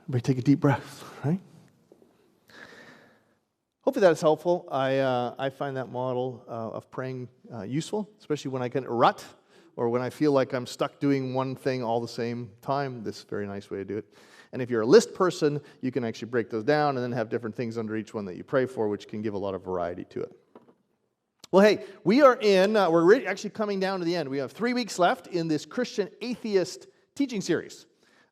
Everybody take a deep breath, right? Hopefully that's helpful. I find that model of praying useful, especially when I get in a rut or when I feel like I'm stuck doing one thing all the same time. This is a very nice way to do it. And if you're a list person, you can actually break those down and then have different things under each one that you pray for, which can give a lot of variety to it. Well, hey, we're actually coming down to the end. We have 3 weeks left in this Christian Atheist teaching series.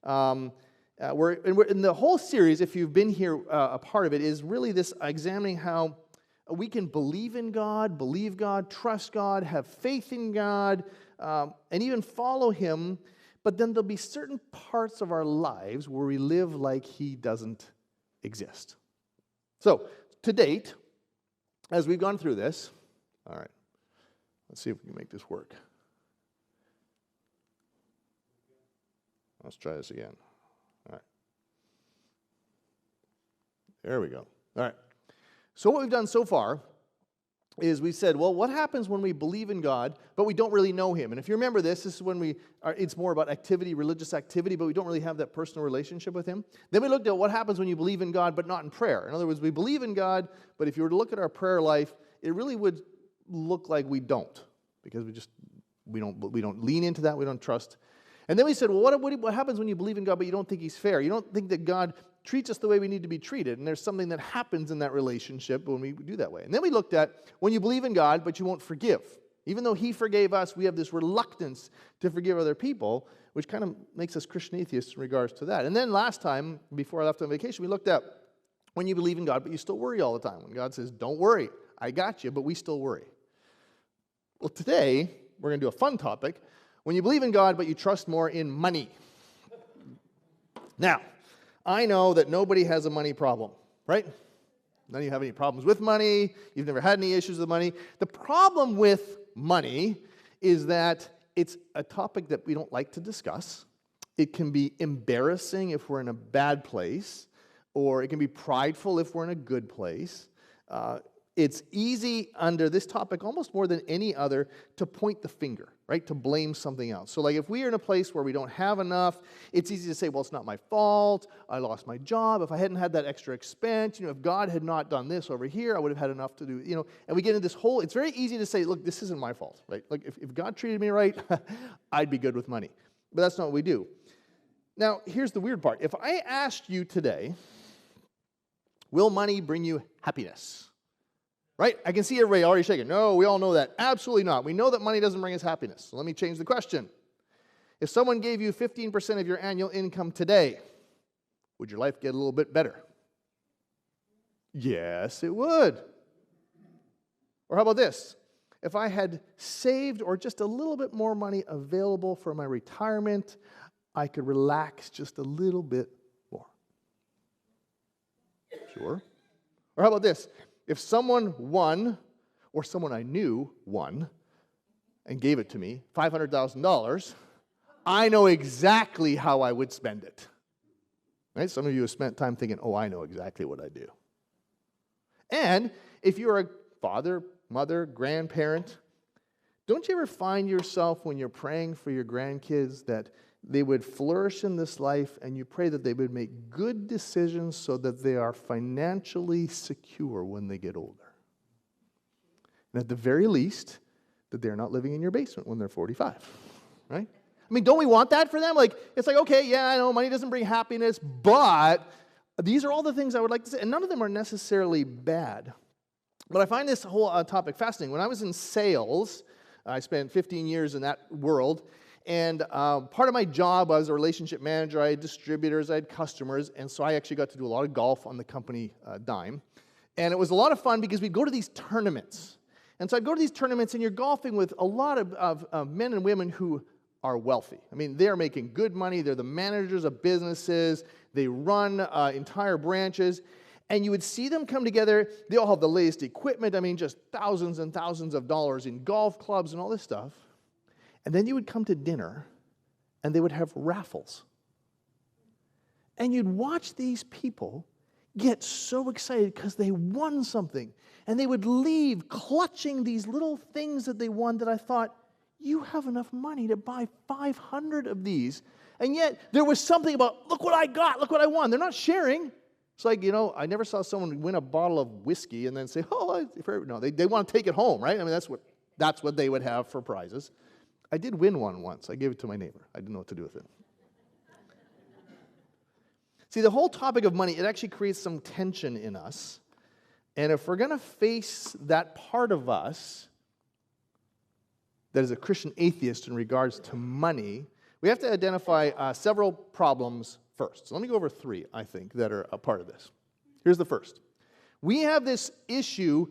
We're in the whole series, if you've been here, a part of it is really this examining how we can believe God, trust God, have faith in God, and even follow Him, but then there'll be certain parts of our lives where we live like He doesn't exist. So, to date, as we've gone through this, all right, let's see if we can make this work. Let's try this again. All right. There we go. All right. So what we've done so far is we said, well, what happens when we believe in God, but we don't really know Him? And if you remember this is when it's more about activity, religious activity, but we don't really have that personal relationship with Him. Then we looked at what happens when you believe in God, but not in prayer. In other words, we believe in God, but if you were to look at our prayer life, it really would look like we don't, because we don't lean into that, we don't trust. And then we said, well, what happens when you believe in God, but you don't think He's fair? You don't think that God treats us the way we need to be treated, and there's something that happens in that relationship when we do that way. And then we looked at when you believe in God, but you won't forgive. Even though He forgave us, we have this reluctance to forgive other people, which kind of makes us Christian atheists in regards to that. And then last time, before I left on vacation, we looked at when you believe in God, but you still worry all the time. When God says, don't worry, I got you, but we still worry. Well, today, we're going to do a fun topic. When you believe in God, but you trust more in money. Now, I know that nobody has a money problem, right? None of you have any problems with money. You've never had any issues with money. The problem with money is that it's a topic that we don't like to discuss. It can be embarrassing if we're in a bad place, or it can be prideful if we're in a good place. It's easy under this topic, almost more than any other, to point the finger, right? To blame something else. So like if we are in a place where we don't have enough, it's easy to say, well, it's not my fault. I lost my job. If I hadn't had that extra expense, if God had not done this over here, I would have had enough to do, and we get into this whole, it's very easy to say, look, this isn't my fault, right? Like if God treated me right, I'd be good with money. But that's not what we do. Now, here's the weird part. If I asked you today, will money bring you happiness? Right? I can see everybody already shaking. No, we all know that. Absolutely not. We know that money doesn't bring us happiness. So let me change the question. If someone gave you 15% of your annual income today, would your life get a little bit better? Yes, it would. Or how about this? If I had saved or just a little bit more money available for my retirement, I could relax just a little bit more. Sure. Or how about this? If someone won, or someone I knew won, and gave it to me, $500,000, I know exactly how I would spend it. Right? Some of you have spent time thinking, oh, I know exactly what I do. And if you're a father, mother, grandparent, don't you ever find yourself when you're praying for your grandkids that they would flourish in this life, and you pray that they would make good decisions so that they are financially secure when they get older? And at the very least, that they're not living in your basement when they're 45, right? I mean, don't we want that for them? It's like, okay, yeah, I know money doesn't bring happiness, but these are all the things I would like to say, and none of them are necessarily bad. But I find this whole topic fascinating. When I was in sales, I spent 15 years in that world, and part of my job, I was a relationship manager. I had distributors, I had customers, and so I actually got to do a lot of golf on the company dime. And it was a lot of fun because we'd go to these tournaments. And so I'd go to these tournaments, and you're golfing with a lot of men and women who are wealthy. I mean, they're making good money. They're the managers of businesses. They run entire branches. And you would see them come together. They all have the latest equipment. I mean, just thousands and thousands of dollars in golf clubs and all this stuff. And then you would come to dinner, and they would have raffles. And you'd watch these people get so excited because they won something. And they would leave clutching these little things that they won that I thought, you have enough money to buy 500 of these. And yet, there was something about, look what I got, look what I won. They're not sharing. It's like, I never saw someone win a bottle of whiskey and then say, no, they want to take it home, right? I mean, that's what they would have for prizes. I did win one once. I gave it to my neighbor. I didn't know what to do with it. See, the whole topic of money, it actually creates some tension in us. And if we're going to face that part of us that is a Christian atheist in regards to money, we have to identify several problems first. So let me go over 3, I think, that are a part of this. Here's the first. We have this issue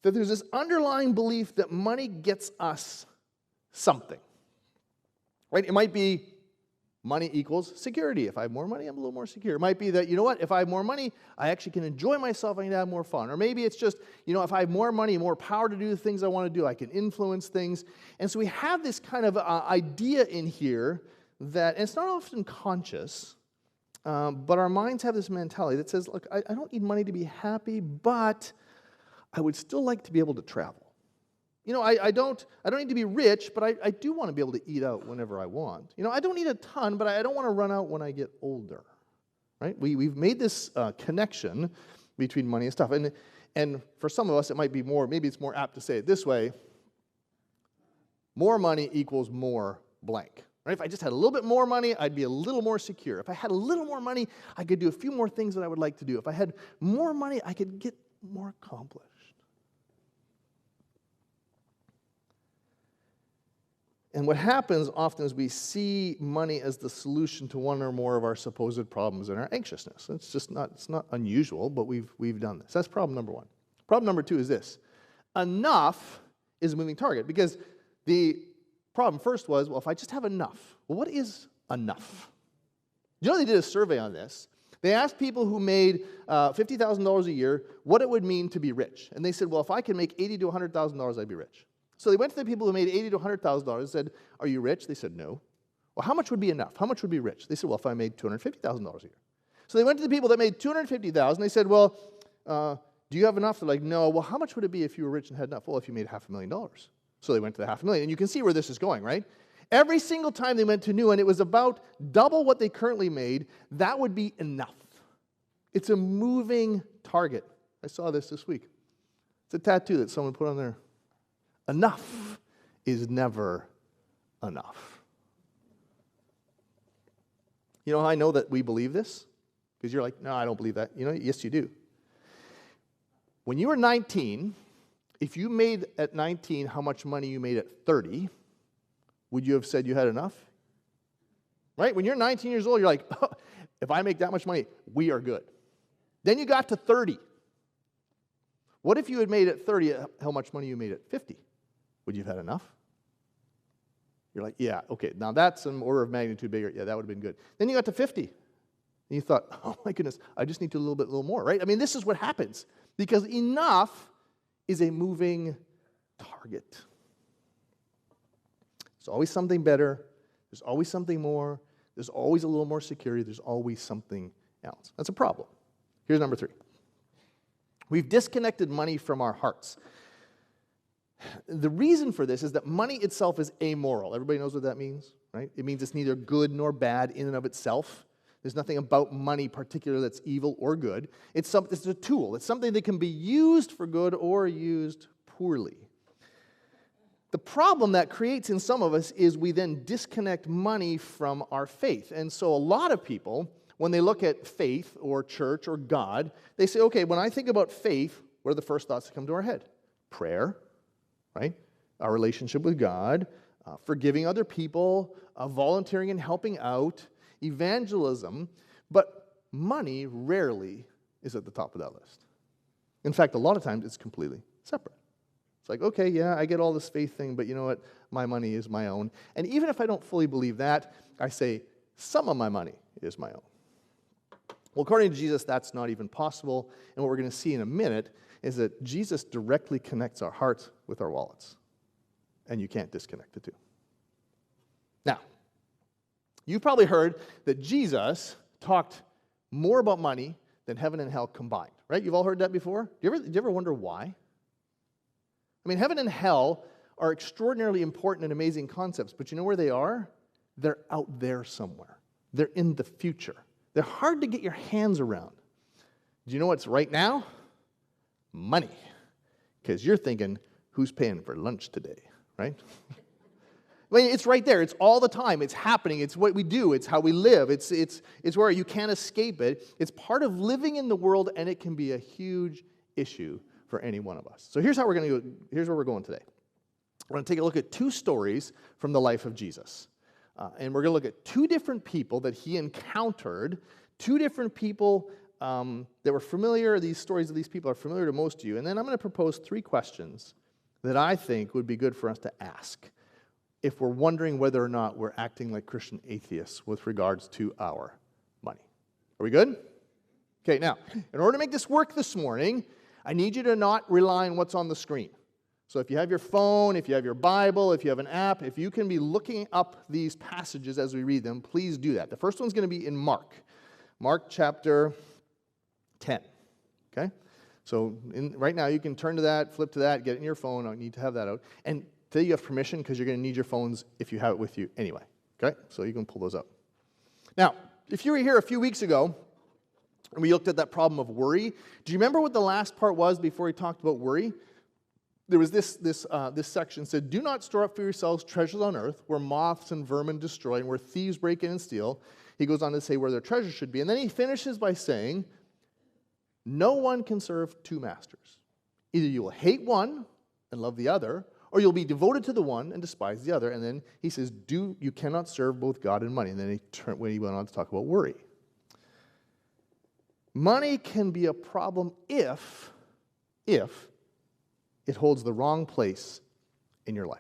that there's this underlying belief that money gets us something. Right? It might be money equals security. If I have more money, I'm a little more secure. It might be that, if I have more money, I actually can enjoy myself, I can have more fun. Or maybe it's just, if I have more money, more power to do the things I want to do, I can influence things. And so we have this kind of idea in here that, and it's not often conscious, but our minds have this mentality that says, look, I don't need money to be happy, but I would still like to be able to travel. I don't need to be rich, but I do want to be able to eat out whenever I want. I don't need a ton, but I don't want to run out when I get older, right? We've made this connection between money and stuff. And for some of us, it might be more, maybe it's more apt to say it this way: more money equals more blank. Right? If I just had a little bit more money, I'd be a little more secure. If I had a little more money, I could do a few more things that I would like to do. If I had more money, I could get more accomplished. And what happens often is we see money as the solution to one or more of our supposed problems and our anxiousness. It's not unusual, but we've done this. That's problem number 1. Problem number 2 is this: enough is a moving target, because the problem first was, well, if I just have enough, well, what is enough? They did a survey on this. They asked people who made $50,000 a year what it would mean to be rich. And they said, well, if I can make $80,000 to $100,000, I'd be rich. So they went to the people who made $80,000 to $100,000 and said, are you rich? They said, no. Well, how much would be enough? How much would be rich? They said, well, if I made $250,000 a year. So they went to the people that made $250,000. They said, well, do you have enough? They're like, no. Well, how much would it be if you were rich and had enough? Well, if you made $500,000. So they went to the $500,000. And you can see where this is going, right? Every single time they went to new, and it was about double what they currently made, that would be enough. It's a moving target. I saw this week. It's a tattoo that someone put on there. Enough is never enough. You know how I know that we believe this? Because you're like, no, I don't believe that. Yes, you do. When you were 19, if you made at 19 how much money you made at 30, would you have said you had enough? Right? When you're 19 years old, you're like, oh, if I make that much money, we are good. Then you got to 30. What if you had made at 30 how much money you made at 50? Would you have had enough? You're like, yeah, okay, now that's an order of magnitude bigger. Yeah, that would have been good. Then you got to 50. And you thought, oh my goodness, I just need to a little more, right? I mean, this is what happens. Because enough is a moving target. There's always something better. There's always something more. There's always a little more security. There's always something else. That's a problem. Here's number 3. We've disconnected money from our hearts. The reason for this is that money itself is amoral. Everybody knows what that means, right? It means it's neither good nor bad in and of itself. There's nothing about money particular that's evil or good. It's a tool. It's something that can be used for good or used poorly. The problem that creates in some of us is we then disconnect money from our faith. And so a lot of people, when they look at faith or church or God, they say, okay, when I think about faith, what are the first thoughts that come to our head? Prayer, right? Our relationship with God, forgiving other people, volunteering and helping out, evangelism, but money rarely is at the top of that list. In fact, a lot of times it's completely separate. It's like, okay, yeah, I get all this faith thing, but you know what? My money is my own. And even if I don't fully believe that, I say some of my money is my own. Well, according to Jesus, that's not even possible. And what we're going to see in a minute is that Jesus directly connects our hearts with our wallets. And you can't disconnect the two. Now, you've probably heard that Jesus talked more about money than heaven and hell combined, right? You've all heard that before? Do you ever wonder why? I mean, heaven and hell are extraordinarily important and amazing concepts, but you know where they are? They're out there somewhere. They're in the future. They're hard to get your hands around. Do you know what's right now? Money. Because you're thinking, who's paying for lunch today, right? I mean, it's right there. It's all the time. It's happening. It's what we do. It's how we live. It's where you can't escape it. It's part of living in the world, and it can be a huge issue for any one of us. So here's how we're going to go. Here's where we're going today. We're going to take a look at two stories from the life of Jesus. And we're going to look at two different people that he encountered, two different people that were familiar. These stories of these people are familiar to most of you. And then I'm going to propose three questions that I think would be good for us to ask if we're wondering whether or not we're acting like Christian atheists with regards to our money. Are we good? Okay, now, in order to make this work this morning, I need you to not rely on what's on the screen. So if you have your phone, if you have your Bible, if you have an app, if you can be looking up these passages as we read them, please do that. The first one's going to be in Mark. Mark chapter 10. Okay? So right now you can turn to that, flip to that, get it in your phone. I need to have that out. And today you have permission because you're going to need your phones if you have it with you anyway. Okay? So you can pull those up. Now, if you were here a few weeks ago and we looked at that problem of worry, do you remember what the last part was before we talked about worry? There was this section said, "Do not store up for yourselves treasures on earth where moths and vermin destroy and where thieves break in and steal." He goes on to say where their treasure should be. And then he finishes by saying, "No one can serve two masters. Either you will hate one and love the other, or you'll be devoted to the one and despise the other." And then he says, you cannot serve both God and money. And then he went on to talk about worry. Money can be a problem if it holds the wrong place in your life.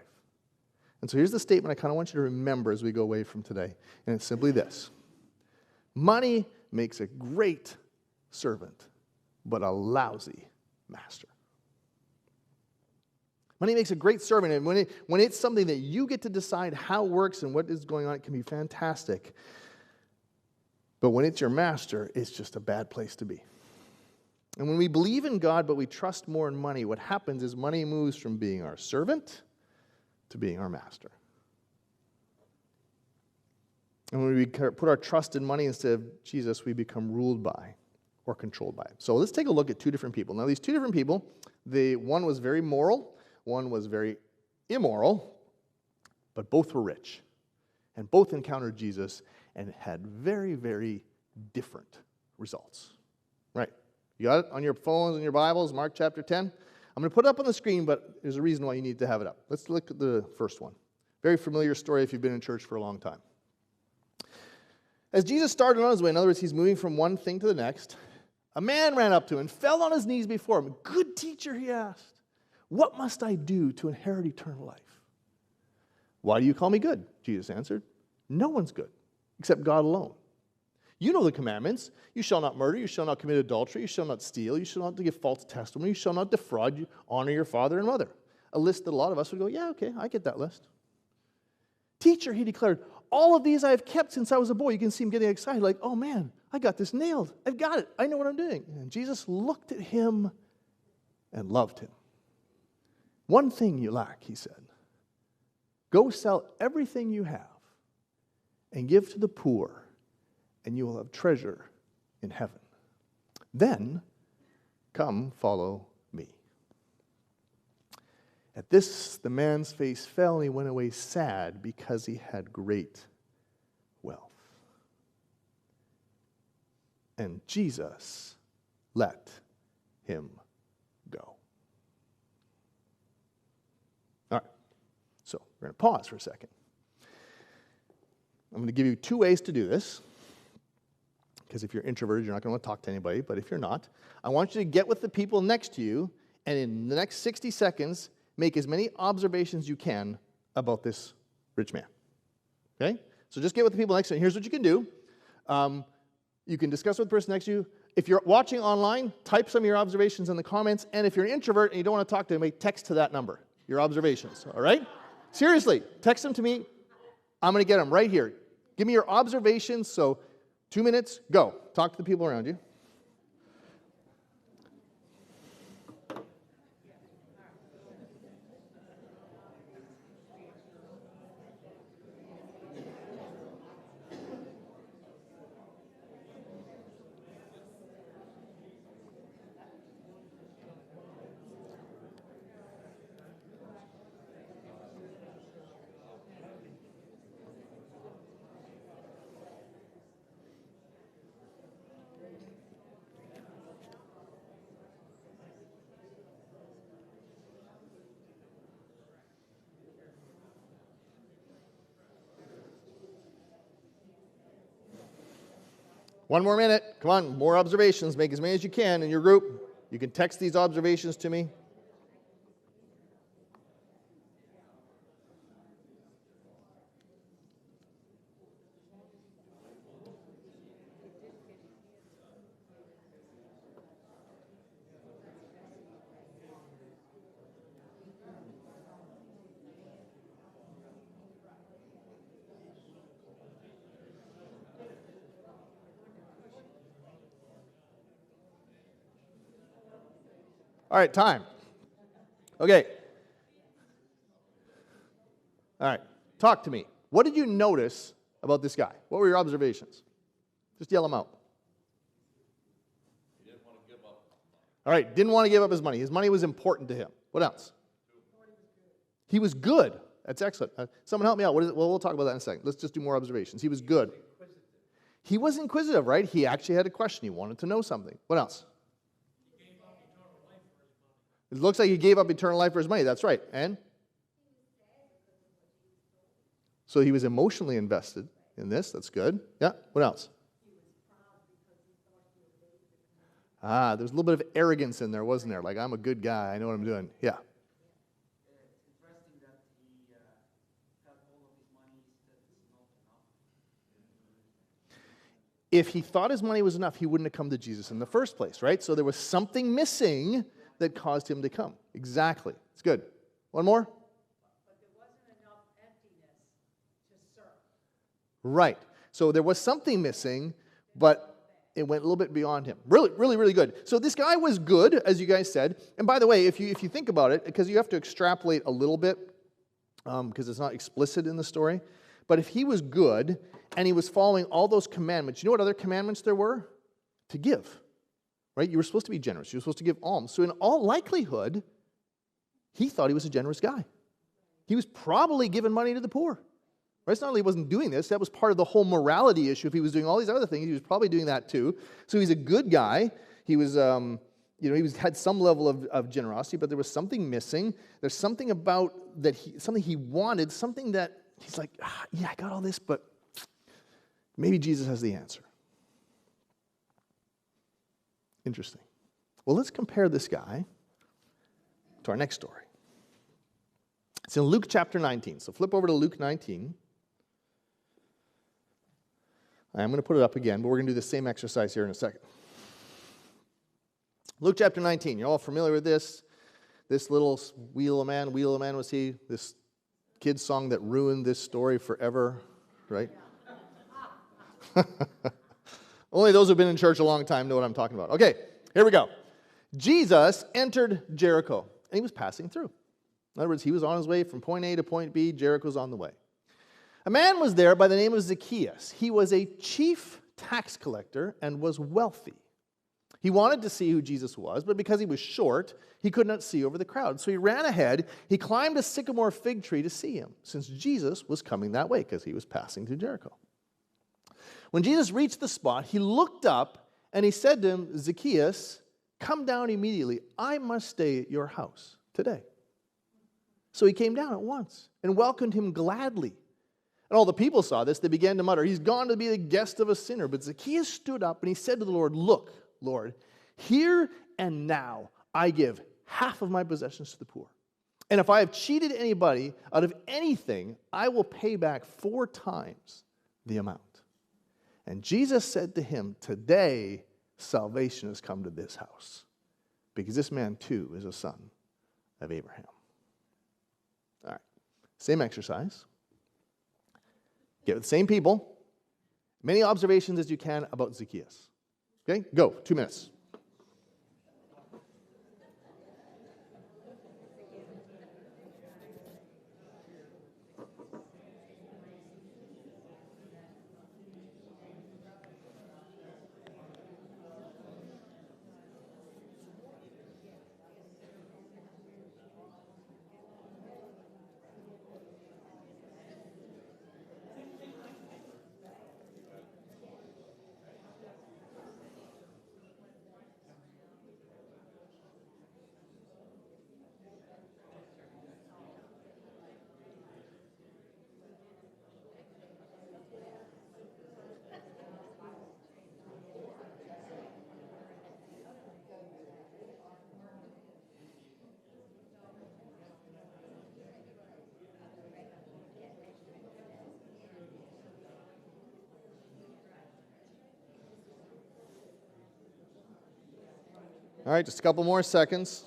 And so here's the statement I kind of want you to remember as we go away from today. And it's simply this: money makes a great servant, but a lousy master. Money makes a great servant, and when it's something that you get to decide how it works and what is going on, it can be fantastic. But when it's your master, it's just a bad place to be. And when we believe in God, but we trust more in money, what happens is money moves from being our servant to being our master. And when we put our trust in money instead of Jesus, we become ruled by or controlled by it. So let's take a look at two different people. Now, these two different people, one was very moral, one was very immoral, but both were rich. And both encountered Jesus and had very, very different results. Right? You got it on your phones and your Bibles, Mark chapter 10? I'm going to put it up on the screen, but there's a reason why you need to have it up. Let's look at the first one. Very familiar story if you've been in church for a long time. As Jesus started on his way, in other words, he's moving from one thing to the next, a man ran up to him and fell on his knees before him. "Good teacher," he asked, "what must I do to inherit eternal life?" "Why do you call me good?" Jesus answered. "No one's good except God alone. You know the commandments. You shall not murder. You shall not commit adultery. You shall not steal. You shall not give false testimony. You shall not defraud. You honor your father and mother." A list that a lot of us would go, "Yeah, okay, I get that list." "Teacher," he declared, "all of these I have kept since I was a boy." You can see him getting excited, like, "Oh man, I got this nailed. I've got it. I know what I'm doing." And Jesus looked at him and loved him. "One thing you lack," he said. "Go sell everything you have and give to the poor, and you will have treasure in heaven. Then come follow me." At this, the man's face fell, and he went away sad because he had great wealth. And Jesus let him go. All right, so we're going to pause for a second. I'm going to give you two ways to do this. Because if you're introverted, you're not going to want to talk to anybody. But if you're not, I want you to get with the people next to you, and in the next 60 seconds, make as many observations you can about this rich man. Okay? So just get with the people next to you. Here's what you can do. You can discuss with the person next to you. If you're watching online, type some of your observations in the comments. And if you're an introvert and you don't want to talk to anybody, text to that number your observations. All right? Seriously, text them to me. I'm going to get them right here. Give me your observations. So 2 minutes, go. Talk to the people around you. One more minute. Come on, more observations. Make as many as you can in your group. You can text these observations to me. All right, time. Okay. All right, talk to me. What did you notice about this guy? What were your observations? Just yell them out. He didn't want to give up. All right, didn't want to give up his money. His money was important to him. What else? He was good. That's excellent. Someone help me out. What is it? Well, we'll talk about that in a second. Let's just do more observations. He was good. He was inquisitive, right? He actually had a question. He wanted to know something. What else? It looks like he gave up eternal life for his money. That's right. And? So he was emotionally invested in this. That's good. Yeah. What else? There's a little bit of arrogance in there, wasn't there? Like, I'm a good guy. I know what I'm doing. Yeah. It's interesting that he had all of his money, he said it's not enough. If he thought his money was enough, he wouldn't have come to Jesus in the first place, right? So there was something missing that caused him to come. Exactly. It's good. One more? But there wasn't enough emptiness to serve. Right. So there was something missing, but it went a little bit beyond him. Really, really, really good. So this guy was good, as you guys said. And by the way, if you think about it, because you have to extrapolate a little bit, because it's not explicit in the story, but if he was good and he was following all those commandments, you know what other commandments there were? To give. Right? You were supposed to be generous. You were supposed to give alms. So in all likelihood, he thought he was a generous guy. He was probably giving money to the poor. Right? It's not like he wasn't doing this. That was part of the whole morality issue. If he was doing all these other things, he was probably doing that too. So he's a good guy. He was, had some level of generosity, but there was something missing. There's something about that something he wanted, something that he's like, yeah, I got all this, but maybe Jesus has the answer. Interesting. Well, let's compare this guy to our next story. It's in Luke chapter 19. So flip over to Luke 19. I'm going to put it up again, but we're going to do the same exercise here in a second. Luke chapter 19. You're all familiar with this. This little wheel of man was he? This kid's song that ruined this story forever, right? Only those who've been in church a long time know what I'm talking about. Okay, here we go. Jesus entered Jericho, and he was passing through. In other words, he was on his way from point A to point B. Jericho's on the way. A man was there by the name of Zacchaeus. He was a chief tax collector and was wealthy. He wanted to see who Jesus was, but because he was short, he could not see over the crowd. So he ran ahead. He climbed a sycamore fig tree to see him, since Jesus was coming that way because he was passing through Jericho. When Jesus reached the spot, he looked up and he said to him, Zacchaeus, come down immediately. I must stay at your house today. So he came down at once and welcomed him gladly. And all the people saw this. They began to mutter, he's gone to be the guest of a sinner. But Zacchaeus stood up and he said to the Lord, look, Lord, here and now I give half of my possessions to the poor. And if I have cheated anybody out of anything, I will pay back 4 times the amount. And Jesus said to him, today salvation has come to this house, because this man too is a son of Abraham. All right, same exercise. Get with the same people. Many observations as you can about Zacchaeus. Okay, go, 2 minutes. All right, just a couple more seconds.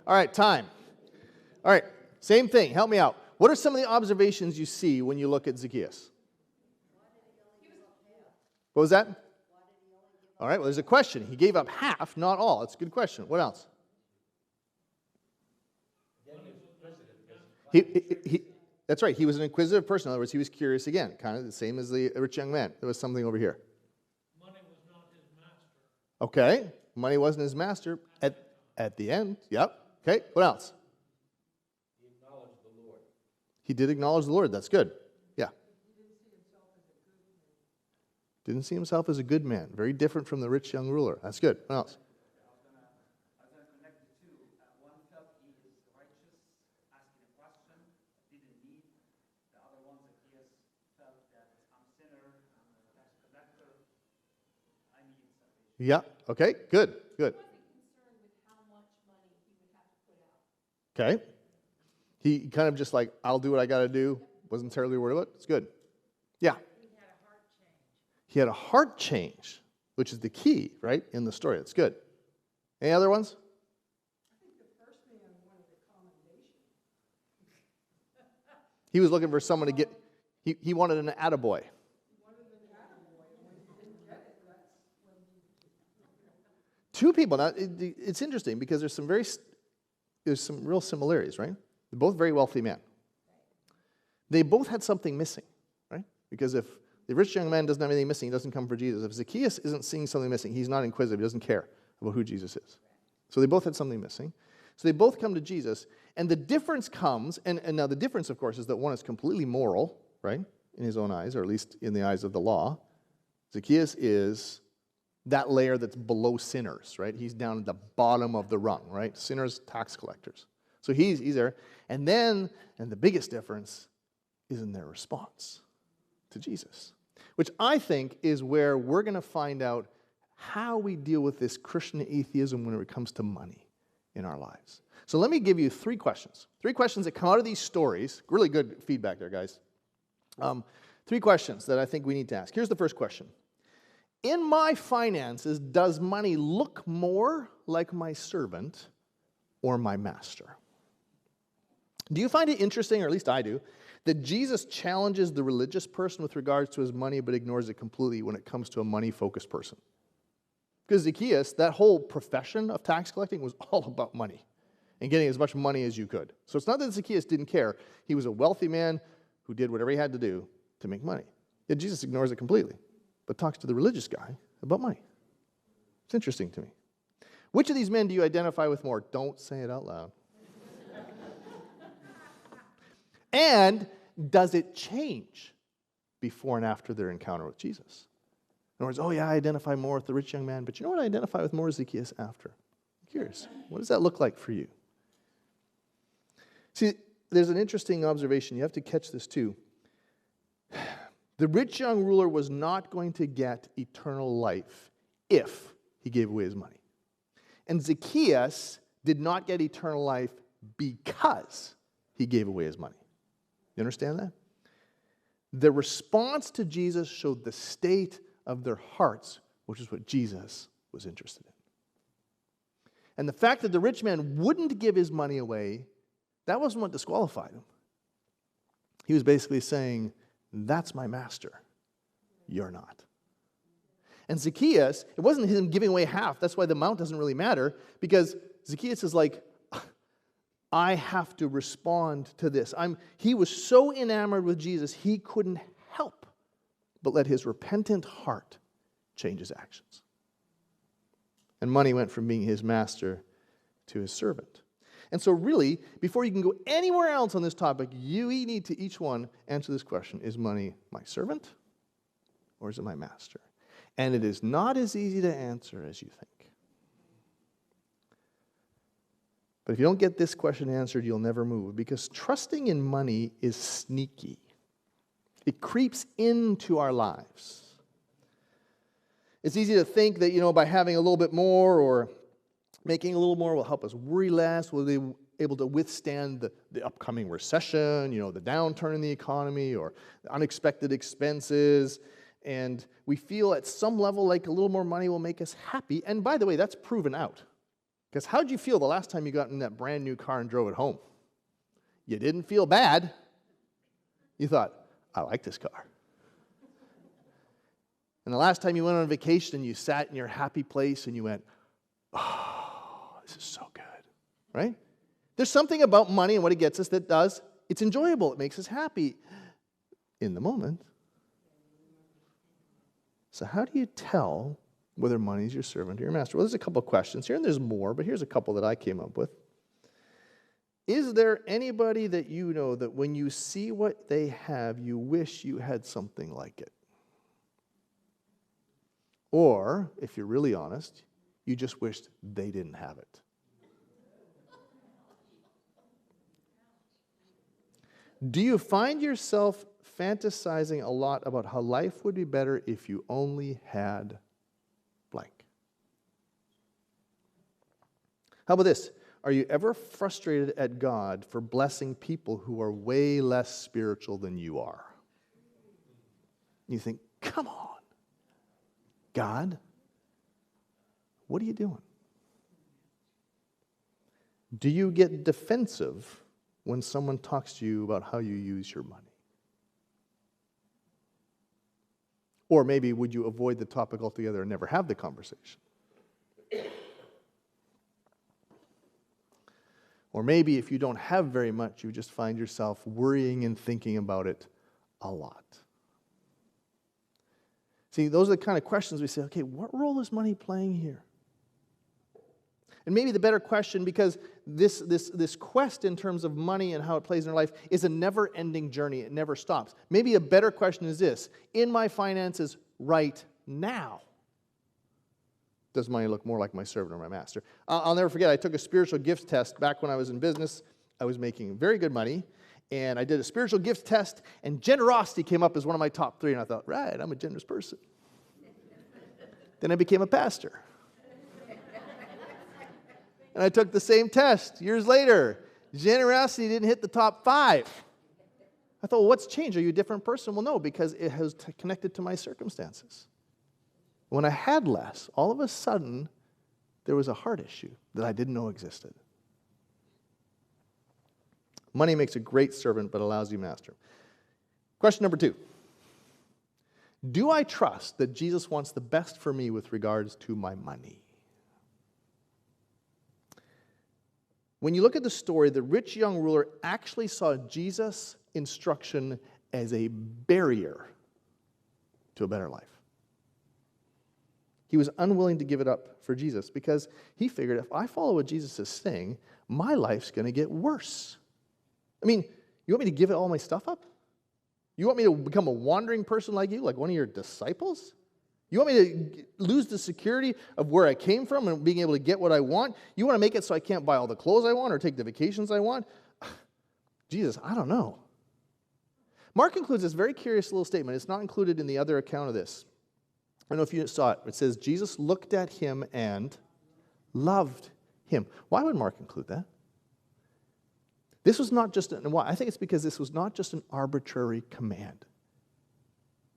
All right, time. All right, same thing. Help me out. What are some of the observations you see when you look at Zacchaeus? What was that? All right, well, there's a question. He gave up half, not all. That's a good question. What else? That's right. He was an inquisitive person. In other words, he was curious again, kind of the same as the rich young man. There was something over here. Money was not his master. Okay, money wasn't his master at the end. Yep. Okay, what else? He acknowledged the Lord. He did acknowledge the Lord. That's good. Yeah. Didn't see himself as a good man. Very different from the rich young ruler. That's good. What else? I was gonna connect the two. One felt he is righteous, asking a question, didn't need. The other one, Zacchaeus, felt that I'm a sinner, I'm a tax collector, I need salvation. Yeah. Okay, good. Good. He wasn't concerned with how much money he would have to put out. Okay. He kind of just like, I'll do what I got to do. Wasn't terribly worried about it. It's good. Yeah. He had a heart change. He had a heart change, which is the key, right, in the story. That's good. Any other ones? I think the first man wanted a commendation. He was looking for someone to get, he wanted an attaboy. Two people. Now, it's interesting because there's some real similarities, right? They're both very wealthy men. They both had something missing, right? Because if the rich young man doesn't have anything missing, he doesn't come for Jesus. If Zacchaeus isn't seeing something missing, he's not inquisitive. He doesn't care about who Jesus is. So they both had something missing. So they both come to Jesus, and the difference comes, and now the difference, of course, is that one is completely moral, right, in his own eyes, or at least in the eyes of the law. Zacchaeus is that layer that's below sinners, right? He's down at the bottom of the rung, right? Sinners, tax collectors. So he's there. And then, and the biggest difference is in their response to Jesus, which I think is where we're going to find out how we deal with this Christian atheism when it comes to money in our lives. So let me give you three questions. Three questions that come out of these stories. Really good feedback there, guys. Three questions that I think we need to ask. Here's the first question. In my finances, does money look more like my servant or my master? Do you find it interesting, or at least I do, that Jesus challenges the religious person with regards to his money but ignores it completely when it comes to a money-focused person? Because Zacchaeus, that whole profession of tax collecting was all about money and getting as much money as you could. So it's not that Zacchaeus didn't care. He was a wealthy man who did whatever he had to do to make money. Yet Jesus ignores it completely, but talks to the religious guy about money. It's interesting to me. Which of these men do you identify with more? Don't say it out loud. And does it change before and after their encounter with Jesus? In other words, oh yeah, I identify more with the rich young man, but you know what I identify with more is Zacchaeus after. I'm curious, what does that look like for you? See, there's an interesting observation. You have to catch this too. The rich young ruler was not going to get eternal life if he gave away his money. And Zacchaeus did not get eternal life because he gave away his money. You understand that? The response to Jesus showed the state of their hearts, which is what Jesus was interested in. And the fact that the rich man wouldn't give his money away, that wasn't what disqualified him. He was basically saying, that's my master. You're not. And Zacchaeus, it wasn't him giving away half. That's why the amount doesn't really matter, because Zacchaeus is like, I have to respond to this. He was so enamored with Jesus, he couldn't help but let his repentant heart change his actions. And money went from being his master to his servant. And so really, before you can go anywhere else on this topic, you need to each one answer this question. Is money my servant or is it my master? And it is not as easy to answer as you think. But if you don't get this question answered, you'll never move, because trusting in money is sneaky. It creeps into our lives. It's easy to think that, by having a little bit more or making a little more will help us worry less. We'll be able to withstand the upcoming recession, the downturn in the economy or the unexpected expenses. And we feel at some level like a little more money will make us happy. And by the way, that's proven out. Because how'd you feel the last time you got in that brand new car and drove it home? You didn't feel bad. You thought, I like this car. And the last time you went on vacation, you sat in your happy place and you went, oh, this is so good, right? There's something about money and what it gets us that does, it's enjoyable. It makes us happy in the moment. So how do you tell whether money is your servant or your master? Well, there's a couple of questions here, and there's more, but here's a couple that I came up with. Is there anybody that you know that when you see what they have, you wish you had something like it? Or, if you're really honest, you just wished they didn't have it. Do you find yourself fantasizing a lot about how life would be better if you only had blank? How about this? Are you ever frustrated at God for blessing people who are way less spiritual than you are? You think, come on, God, what are you doing? Do you get defensive when someone talks to you about how you use your money? Or maybe would you avoid the topic altogether and never have the conversation? Or maybe if you don't have very much, you just find yourself worrying and thinking about it a lot. See, those are the kind of questions we say, okay, what role is money playing here? And maybe the better question, because this quest in terms of money and how it plays in our life is a never-ending journey. It never stops. Maybe a better question is this: in my finances right now, does money look more like my servant or my master? I'll never forget, I took a spiritual gifts test back when I was in business. I was making very good money, and I did a spiritual gifts test, and generosity came up as one of my top 3, and I thought, right, I'm a generous person. Then I became a pastor. And I took the same test years later. Generosity didn't hit the top 5. I thought, well, what's changed? Are you a different person? Well, no, because it has connected to my circumstances. When I had less, all of a sudden, there was a heart issue that I didn't know existed. Money makes a great servant, but a lousy master. Question number 2. Do I trust that Jesus wants the best for me with regards to my money? When you look at the story, the rich young ruler actually saw Jesus' instruction as a barrier to a better life. He was unwilling to give it up for Jesus because he figured if I follow what Jesus is saying, my life's going to get worse. I mean, you want me to give all my stuff up? You want me to become a wandering person like you, like one of your disciples? You want me to lose the security of where I came from and being able to get what I want? You want to make it so I can't buy all the clothes I want or take the vacations I want? Jesus, I don't know. Mark includes this very curious little statement. It's not included in the other account of this. I don't know if you saw it. It says, Jesus looked at him and loved him. Why would Mark include that? This was not just, I think it's because this was not just an arbitrary command.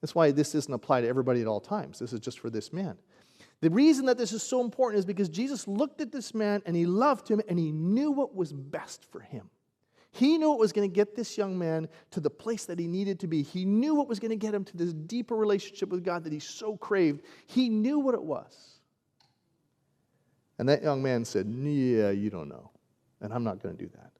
That's why this doesn't apply to everybody at all times. This is just for this man. The reason that this is so important is because Jesus looked at this man and he loved him and he knew what was best for him. He knew what was going to get this young man to the place that he needed to be. He knew what was going to get him to this deeper relationship with God that he so craved. He knew what it was. And that young man said, yeah, you don't know. And I'm not going to do that.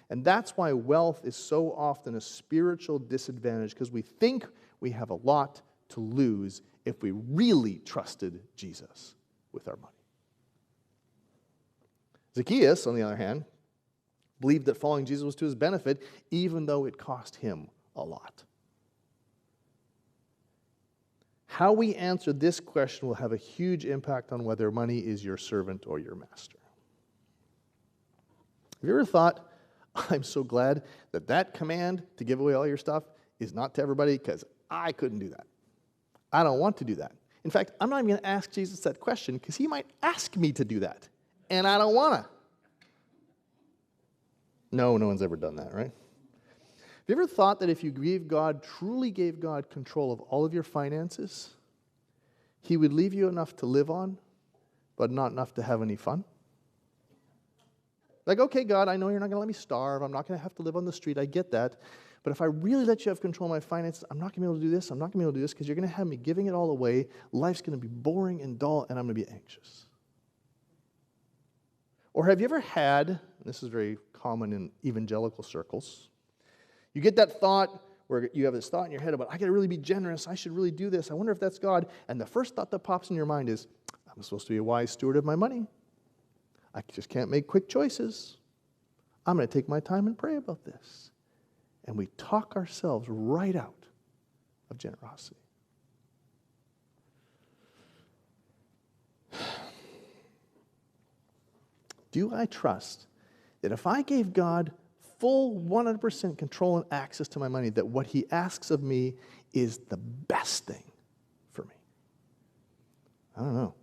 And that's why wealth is so often a spiritual disadvantage, because we think we have a lot to lose if we really trusted Jesus with our money. Zacchaeus, on the other hand, believed that following Jesus was to his benefit, even though it cost him a lot. How we answer this question will have a huge impact on whether money is your servant or your master. Have you ever thought, I'm so glad that that command to give away all your stuff is not to everybody, because I couldn't do that. I don't want to do that. In fact, I'm not even going to ask Jesus that question because he might ask me to do that. And I don't want to. No one's ever done that, right? Have you ever thought that if you truly gave God control of all of your finances, he would leave you enough to live on, but not enough to have any fun? Like, okay, God, I know you're not going to let me starve. I'm not going to have to live on the street. I get that. But if I really let you have control of my finances, I'm not going to be able to do this. I'm not going to be able to do this because you're going to have me giving it all away. Life's going to be boring and dull, and I'm going to be anxious. Or have you ever had, and this is very common in evangelical circles, you get that thought where you have this thought in your head about, I got to really be generous. I should really do this. I wonder if that's God. And the first thought that pops in your mind is, I'm supposed to be a wise steward of my money. I just can't make quick choices. I'm going to take my time and pray about this. And we talk ourselves right out of generosity. Do I trust that if I gave God full 100% control and access to my money, that what he asks of me is the best thing for me? I don't know.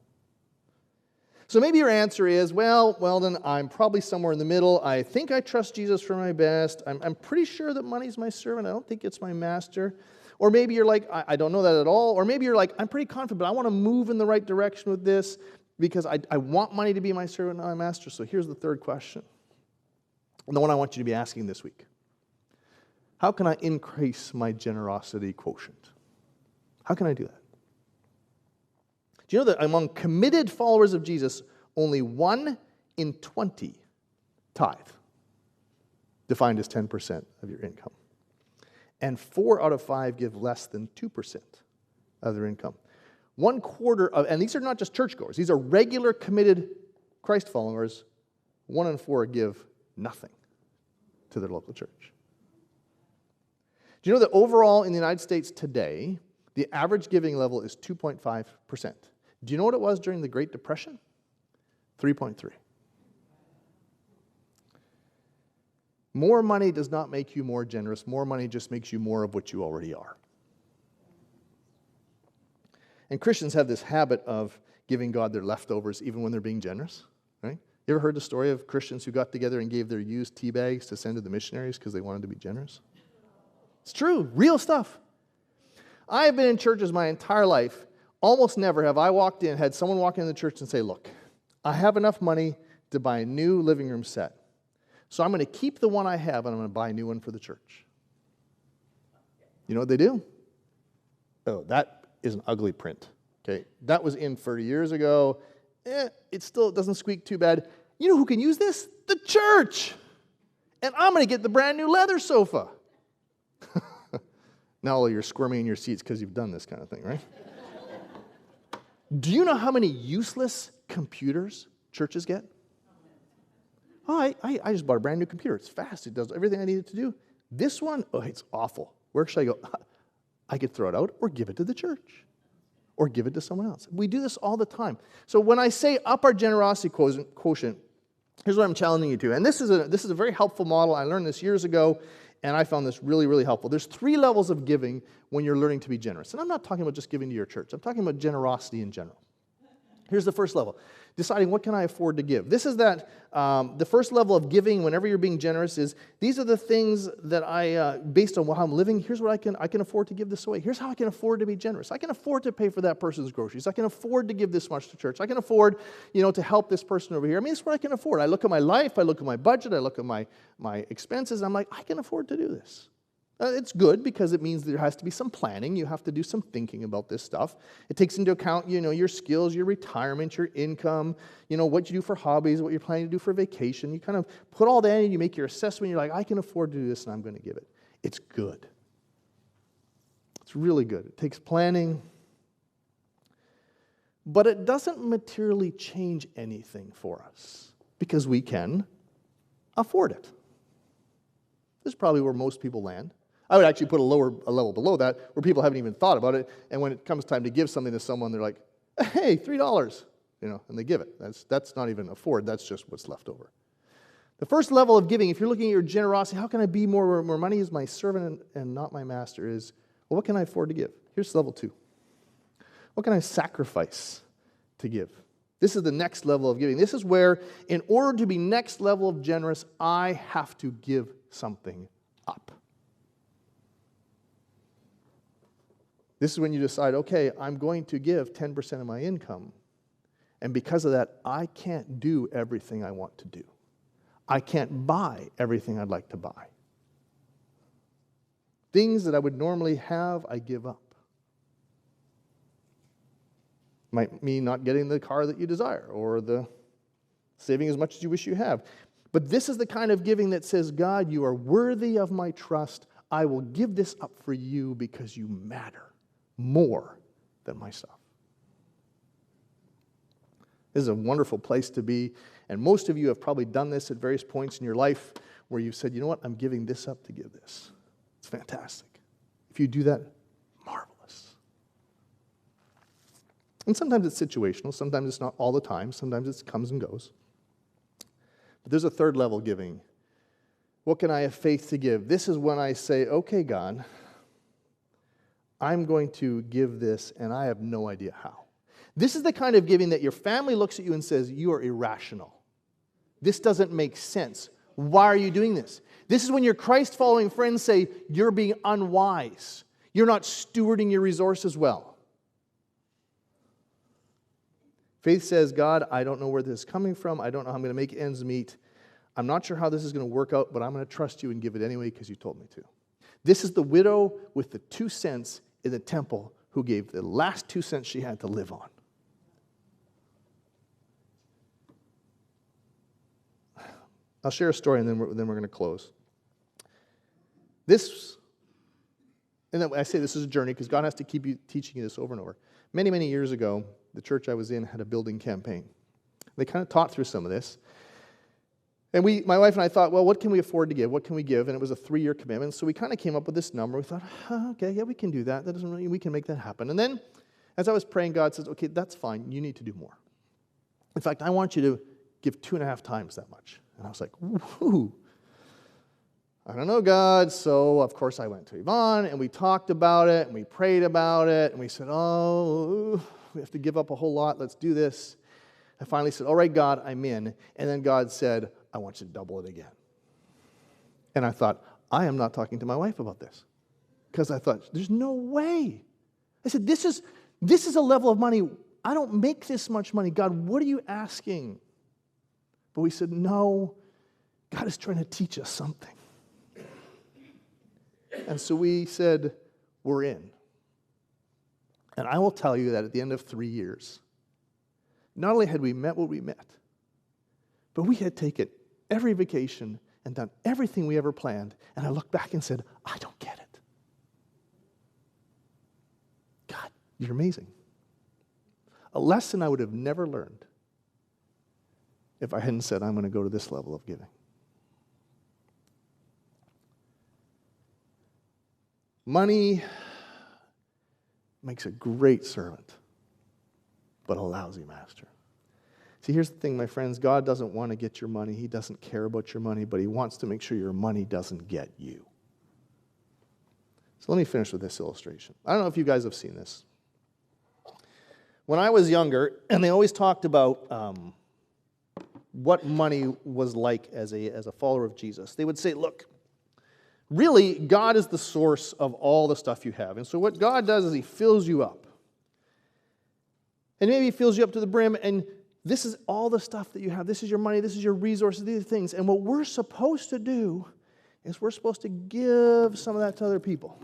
So maybe your answer is, well, Weldon, I'm probably somewhere in the middle. I think I trust Jesus for my best. I'm pretty sure that money's my servant. I don't think it's my master. Or maybe you're like, I don't know that at all. Or maybe you're like, I'm pretty confident, but I want to move in the right direction with this because I want money to be my servant, not my master. So here's the third question, and the one I want you to be asking this week. How can I increase my generosity quotient? How can I do that? Do you know that among committed followers of Jesus, only 1 in 20 tithe, defined as 10% of your income? And 4 out of 5 give less than 2% of their income. 1/4 of, and these are not just churchgoers, these are regular committed Christ followers, 1 in 4 give nothing to their local church. Do you know that overall in the United States today, the average giving level is 2.5%? Do you know what it was during the Great Depression? 3.3. More money does not make you more generous. More money just makes you more of what you already are. And Christians have this habit of giving God their leftovers even when they're being generous, right? You ever heard the story of Christians who got together and gave their used tea bags to send to the missionaries because they wanted to be generous? It's true, real stuff. I have been in churches my entire life. Almost never have I had someone walk into the church and say, look, I have enough money to buy a new living room set. So I'm going to keep the one I have and I'm going to buy a new one for the church. You know what they do? Oh, that is an ugly print. Okay, that was in 30 years ago. It doesn't squeak too bad. You know who can use this? The church. And I'm going to get the brand new leather sofa. Now you're squirming in your seats because you've done this kind of thing, right? Do you know how many useless computers churches get? Oh, I just bought a brand new computer. It's fast. It does everything I need it to do. This one, oh, it's awful. Where should I go? I could throw it out or give it to the church or give it to someone else. We do this all the time. So when I say up our generosity quotient, here's what I'm challenging you to. And this is a very helpful model. I learned this years ago, and I found this really, really helpful. There's 3 levels of giving when you're learning to be generous. And I'm not talking about just giving to your church. I'm talking about generosity in general. Here's the first level. Deciding what can I afford to give. This is the first level of giving whenever you're being generous is, these are the things that based on how I'm living, here's what I can afford to give this away. Here's how I can afford to be generous. I can afford to pay for that person's groceries. I can afford to give this much to church. I can afford, to help this person over here. I mean, it's what I can afford. I look at my life, I look at my budget, I look at my expenses, and I'm like, I can afford to do this. It's good because it means there has to be some planning. You have to do some thinking about this stuff. It takes into account, your skills, your retirement, your income, what you do for hobbies, what you're planning to do for vacation. You kind of put all that in, you make your assessment, you're like, I can afford to do this and I'm going to give it. It's good. It's really good. It takes planning. But it doesn't materially change anything for us because we can afford it. This is probably where most people land. I would actually put a level below that where people haven't even thought about it, and when it comes time to give something to someone, they're like, hey, $3, and they give it. That's not even afford, that's just what's left over. The first level of giving, if you're looking at your generosity, how can I be more money is my servant and not my master, is, well, what can I afford to give? Here's level 2. What can I sacrifice to give? This is the next level of giving. This is where, in order to be next level of generous, I have to give something up. This is when you decide, okay, I'm going to give 10% of my income. And because of that, I can't do everything I want to do. I can't buy everything I'd like to buy. Things that I would normally have, I give up. Might mean not getting the car that you desire or the saving as much as you wish you have. But this is the kind of giving that says, God, you are worthy of my trust. I will give this up for you because you matter more than myself. This is a wonderful place to be. And most of you have probably done this at various points in your life where you've said, you know what, I'm giving this up to give this. It's fantastic. If you do that, marvelous. And sometimes it's situational. Sometimes it's not all the time. Sometimes it comes and goes. But there's a third level giving. What can I have faith to give? This is when I say, okay, God, I'm going to give this, and I have no idea how. This is the kind of giving that your family looks at you and says, you are irrational. This doesn't make sense. Why are you doing this? This is when your Christ-following friends say, you're being unwise. You're not stewarding your resources well. Faith says, God, I don't know where this is coming from. I don't know how I'm going to make ends meet. I'm not sure how this is going to work out, but I'm going to trust you and give it anyway because you told me to. This is the widow with the 2 cents in the temple who gave the last 2 cents she had to live on. I'll share a story and then we're going to close. And then I say this is a journey because God has to keep you teaching you this over and over. Many, many years ago, the church I was in had a building campaign. They kind of taught through some of this. And my wife and I thought, well, what can we afford to give? What can we give? And it was a 3-year commitment. So we kind of came up with this number. We thought, okay, yeah, we can do that. That doesn't really, we can make that happen. And then as I was praying, God says, okay, that's fine. You need to do more. In fact, I want you to give 2.5 times that much. And I was like, woohoo. I don't know, God. So, of course, I went to Yvonne, and we talked about it, and we prayed about it, and we said, oh, we have to give up a whole lot. Let's do this. I finally said, all right, God, I'm in. And then God said, I want you to double it again. And I thought, I am not talking to my wife about this. Because I thought, there's no way. I said, this is a level of money. I don't make this much money. God, what are you asking? But we said, no, God is trying to teach us something. And so we said, we're in. And I will tell you that at the end of 3 years, not only had we met what we met, but we had taken every vacation and done everything we ever planned. And I looked back and said, I don't get it. God, you're amazing. A lesson I would have never learned if I hadn't said, I'm going to go to this level of giving. Money makes a great servant, but a lousy master. See, here's the thing, my friends. God doesn't want to get your money. He doesn't care about your money, but he wants to make sure your money doesn't get you. So let me finish with this illustration. I don't know if you guys have seen this. When I was younger, and they always talked about what money was like as a follower of Jesus, they would say, look, really, God is the source of all the stuff you have. And so what God does is he fills you up. And maybe he fills you up to the brim, and this is all the stuff that you have. This is your money. This is your resources. These are things. And what we're supposed to do is we're supposed to give some of that to other people.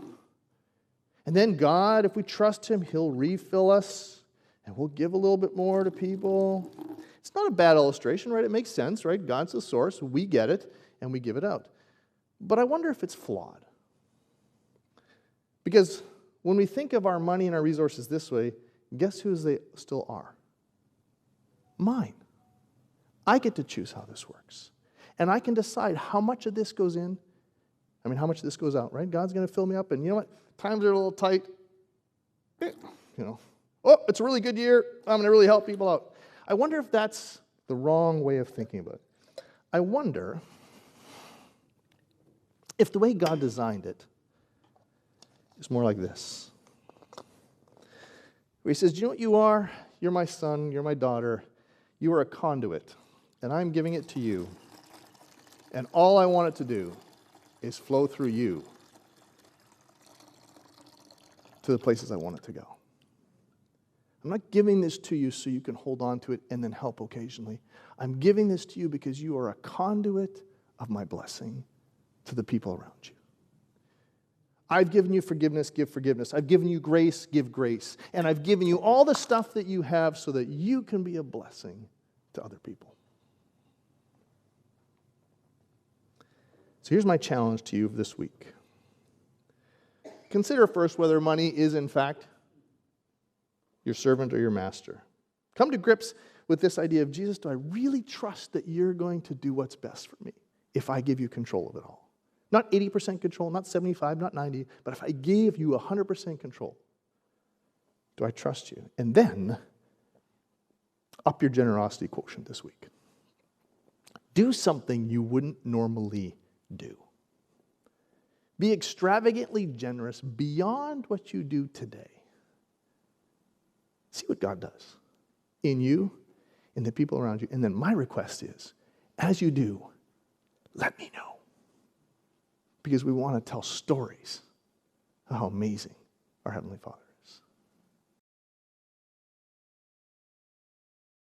And then God, if we trust him, he'll refill us, and we'll give a little bit more to people. It's not a bad illustration, right? It makes sense, right? God's the source. We get it, and we give it out. But I wonder if it's flawed. Because when we think of our money and our resources this way, guess whose they still are? Mine. I get to choose how this works. And I can decide how much of this goes in, how much of this goes out, right? God's going to fill me up, and you know what? Times are a little tight. Oh, it's a really good year. I'm going to really help people out. I wonder if that's the wrong way of thinking about it. I wonder if the way God designed it is more like this. Where he says, do you know what you are? You're my son, you're my daughter. You are a conduit, and I'm giving it to you. And all I want it to do is flow through you to the places I want it to go. I'm not giving this to you so you can hold on to it and then help occasionally. I'm giving this to you because you are a conduit of my blessing to the people around you. I've given you forgiveness, give forgiveness. I've given you grace, give grace. And I've given you all the stuff that you have so that you can be a blessing to other people. So here's my challenge to you this week. Consider first whether money is, in fact, your servant or your master. Come to grips with this idea of, Jesus, do I really trust that you're going to do what's best for me if I give you control of it all? Not 80% control, not 75, not 90, but if I gave you 100% control, do I trust you? And then, up your generosity quotient this week. Do something you wouldn't normally do. Be extravagantly generous beyond what you do today. See what God does in you, in the people around you. And then my request is, as you do, let me know. Because we want to tell stories of how amazing our Heavenly Father is.